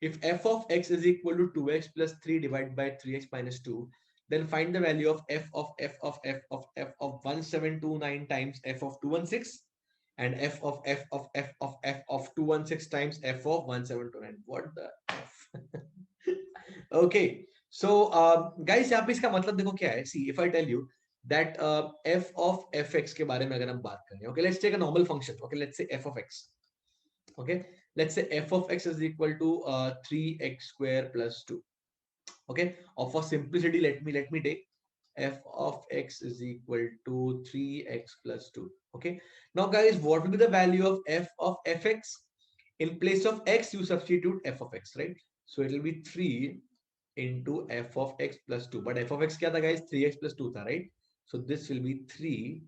if f of x is equal to 2x plus 3 divided by 3x minus 2, then find the value of f of 1729 times f of 216 and f of 216 times f of 1729. What the f? Okay. So guys, यहाँ पे इसका मतलब देखो क्या है. See, if I tell you that f of fx के बारे में अगर हम बात करें, okay, let's take a normal function. Okay, let's say f of x. Okay, let's say f of x is equal to 3x square plus 2. Okay, or for simplicity, let me take f of x is equal to 3x plus 2. Okay, now guys, what will be the value of f of fx? In place of x, you substitute f of x, right? So it will be 3 into f of x plus 2. But f of x kya tha guys? 3x plus 2 tha, right? So this will be 3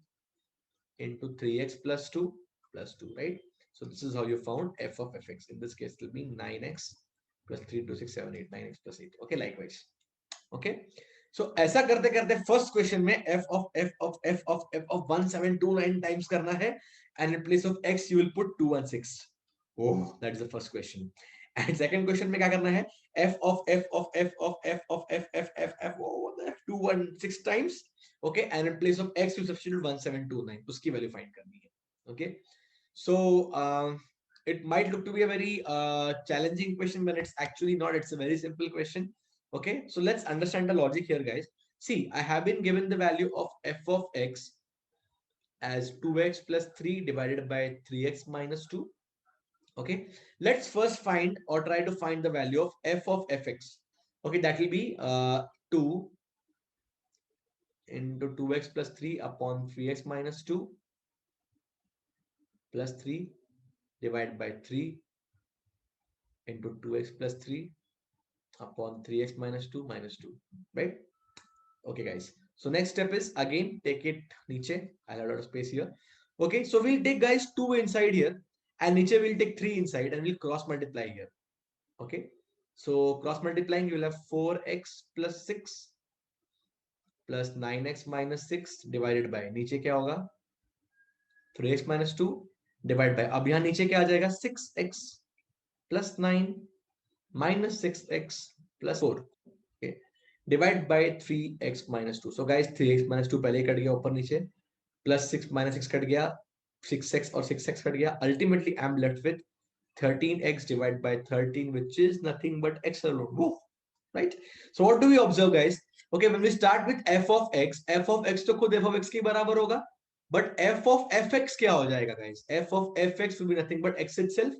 into 3x plus 2 plus 2, right? So this is how you found f of fx. In this case, it will be 9x plus 3, 2, 6, 7, 8, 9x plus 8. Okay, likewise. Okay. So ऐसा करते करते first question में f of 1729 times करना है and in place of x you will put 216. Oh, that is the first question. And second question में क्या करना है? f of 216 times. Okay, and in place of x you substitute 1729. उसकी value find करनी है. Okay, so it might look to be a very challenging question, but it's actually not. It's a very simple question. Okay, so let's understand the logic here, guys. See, I have been given the value of f of x as 2x plus 3 divided by 3x minus 2. Okay, let's first find or try to find the value of f of fx. Okay, that will be 2 into 2x plus 3 upon 3x minus 2 plus 3 divided by 3 into 2x plus 3 upon 3x minus 2 minus 2, right? Okay, guys. So next step is again take it niche. I'll have a lot of space here. Okay, so we'll take guys 2 inside here and niche we'll take 3 inside and we'll cross multiply here. Okay, so cross multiplying you will have 4x plus 6 plus 9x minus 6 divided by niche क्या होगा 3x minus 2 divided by अब यहाँ नीचे क्या आ जाएगा 6x plus 9 minus 6x plus 4. Okay, divide by 3x minus 2. So guys 3x minus 2 पहले ही cut गया ऊपर नीचे plus 6 minus 6 कट गया 6x और 6x कट गया. Ultimately I'm left with 13x divided by 13, which is nothing but x alone. Woo! Right? So what do we observe, guys? Okay, when we start with f of x तो खुद f of x के बराबर होगा. But f of fx क्या हो जाएगा, guys? F of fx will be nothing but x itself.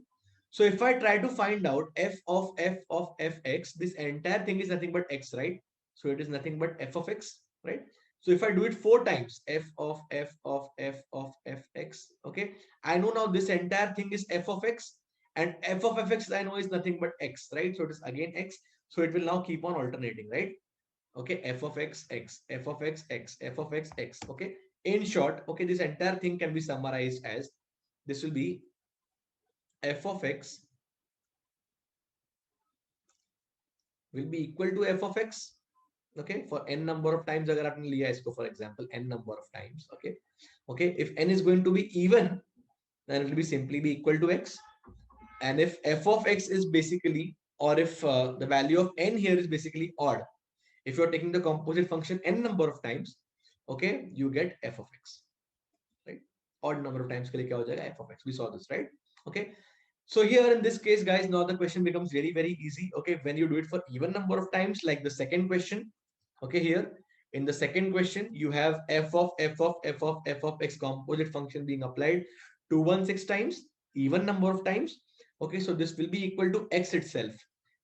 So if I try to find out f of fx, this entire thing is nothing but x, right? So it is nothing but f of x, right? So if I do it 4 times, f of fx, okay, I know now this entire thing is f of x, and f of fx I know is nothing but x, right? So it is again x. So it will now keep on alternating, right? Okay, f of x, x, f of x, x, f of x, x. Okay. In short, okay, this entire thing can be summarized as this will be f of x will be equal to f of x. Okay, for n number of times agar aapne liya isko, for example n number of times. Okay, okay, if n is going to be even, then it will be simply be equal to x. And if f of x is basically, or if the value of n here is basically odd, if you're taking the composite function n number of times, okay, you get f of x, right? Odd number of times ke liye kya ho jayega, f of x. We saw this, right? Okay, so here in this case, guys, now the question becomes very, very easy. Okay, when you do it for even number of times, like the second question. Okay, here in the second question, you have f of x composite function being applied 216 times, even number of times. Okay, so this will be equal to x itself,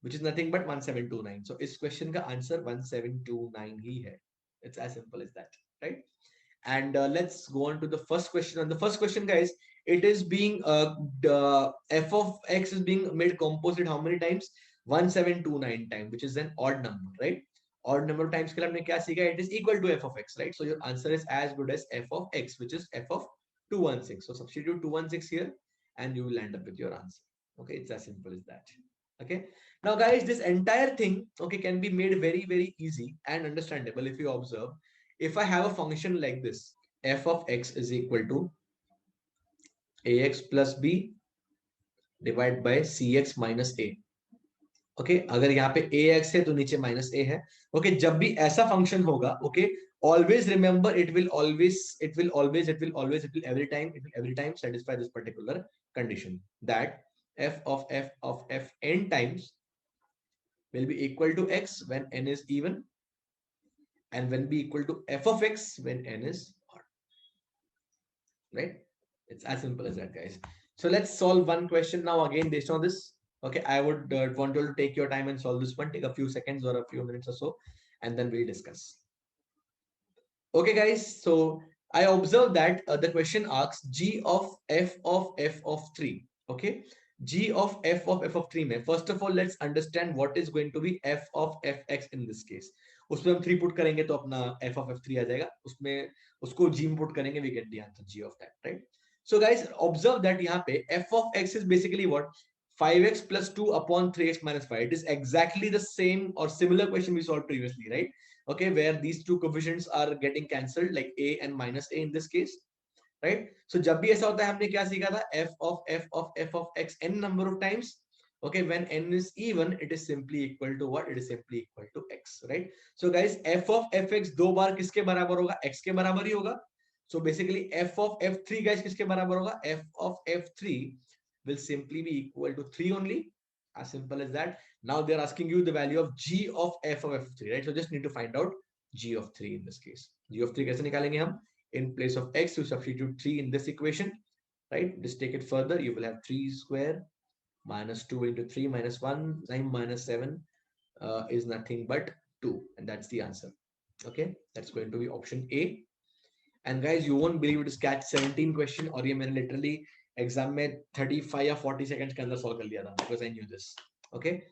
which is nothing but 1729. So this question ka answer 1729 hi hai. It's as simple as that, right? And let's go on to the first question. On the first question, guys, it is being the f of x is being made composite how many times? 1729 times, which is an odd number, right? Odd number of times के लिए हमने क्या सीखा? It is equal to f of x, right? So your answer is as good as f of x, which is f of 216. So substitute 216 here, and you will end up with your answer. Okay, it's as simple as that. Okay, now guys, this entire thing, okay, can be made very, very easy and understandable if you observe. If I have a function like this, f of x is equal to ax plus b divided by cx minus a. Okay अगर यहाँ पे ए x है तो नीचे minus ए है. Okay जब भी ऐसा फंक्शन होगा, okay always remember it will always every time satisfy this particular condition, that f of n times will be equal to x when n is even, and will be equal to f of x when n is odd. Right? It's as simple as that, guys. So let's solve one question now again based on this. Okay, I would want you to take your time and solve this one. Take a few seconds or a few minutes or so, and then we'll discuss. Okay, guys. So I observed that the question asks g of f of 3. Okay, g of f of 3 में first of all let's understand what is going to be f of fx in this case. उसमें हम 3 put करेंगे तो अपना f of f3 आ जाएगा. उसमें उसको g में पुट करेंगे, we get the answer g of that, right? So guys, observe that यहाँ पे f of x is basically what? 5x plus 2 upon 3x minus 5. It is exactly the same or similar question we solved previously, right? Okay, where these two coefficients are getting cancelled, like a and minus a in this case, right? So जब भी ऐसा होता है हमने क्या सीखा था? f of x n number of times. Okay, when n is even, it is simply equal to what? It is simply equal to x, right? So guys, f of fx दो बार किसके बराबर होगा? x के बराबर ही होगा. So basically f of f3 guys किसके बराबर होगा? f of f3 will simply be equal to 3 only. As simple as that. Now they're asking you the value of g of f of f3, right? So just need to find out g of 3 in this case. G of 3 कैसे निकालेंगे हम? In place of x, you substitute 3 in this equation, right? Just take it further. You will have 3 square minus 2 into 3 minus 1. 9 minus 7 is nothing but 2. And that's the answer. Okay, that's going to be option A. And guys, you won't believe it is catch 17 question, और ये मैंने literally exam में 35 या 40 seconds के अंदर solve कर लिया था, because I knew this. Okay,